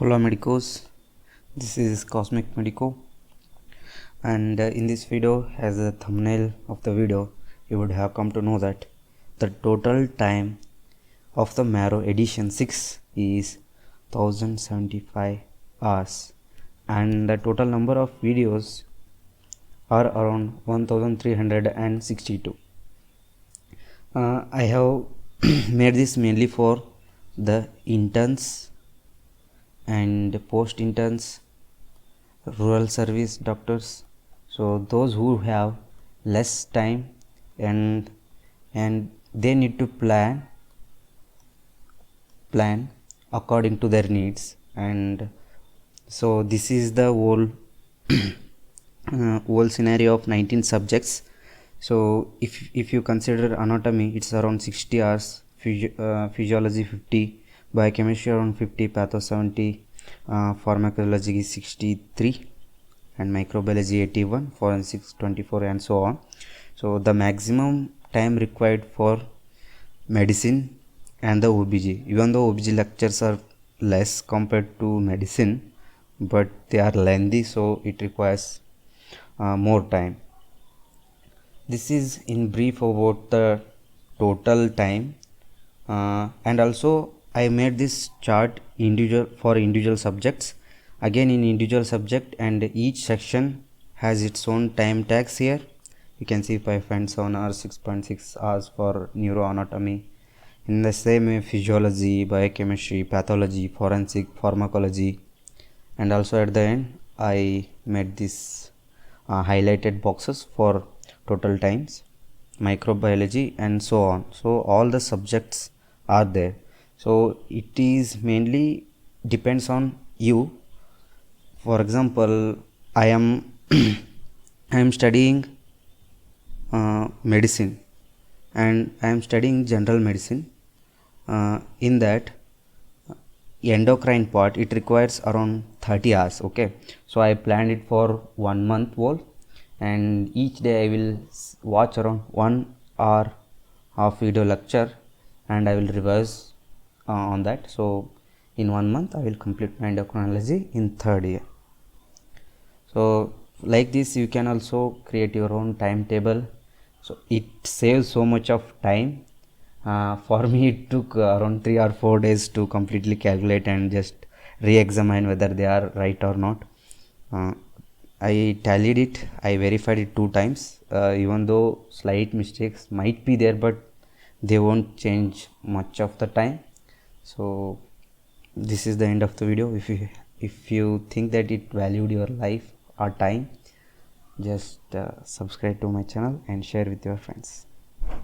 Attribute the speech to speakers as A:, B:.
A: Hola Medicos, this is Cosmic Medico, and in this video, as a thumbnail of the video, you would have come to know that the total time of the Marrow edition 6 is 1075 hours, and the total number of videos are around 1362. I have made this mainly for the interns and post interns, rural service doctors, so those who have less time and they need to plan according to their needs. And so this is the whole scenario of 19 subjects. So if you consider anatomy, it's around 60 hours, physiology 50, biochemistry around 50, patho 70, pharmacology is 63, and microbiology 81, forensics 24, and so on. So the maximum time required for medicine and the OBG, even though OBG lectures are less compared to medicine, but they are lengthy, so it requires more time. This is in brief about the total time, and also I made this chart for individual subjects, again in individual subject, and each section has its own time tags. Here you can see 5.7 or 6.6 hours for neuroanatomy. In the same way, physiology, biochemistry, pathology, forensic, pharmacology, and also at the end I made this highlighted boxes for total times, microbiology, and so on. So all the subjects are there. So it is mainly depends on you. For example, I am I am studying medicine, and I am studying general medicine. In that endocrine part, it requires around 30 hours. Okay, so I planned it for 1 month whole, and each day I will watch around 1 hour of video lecture, and I will revise on that. So in 1 month I will complete my endocrinology in 3rd year. So like this you can also create your own timetable, so it saves so much of time. For me it took around 3 or 4 days to completely calculate and just re-examine whether they are right or not. I tallied it, I verified it 2 times, even though slight mistakes might be there, but they won't change much of the time. So this is the end of the video. If you think that it valued your life or time, just subscribe to my channel and share with your friends.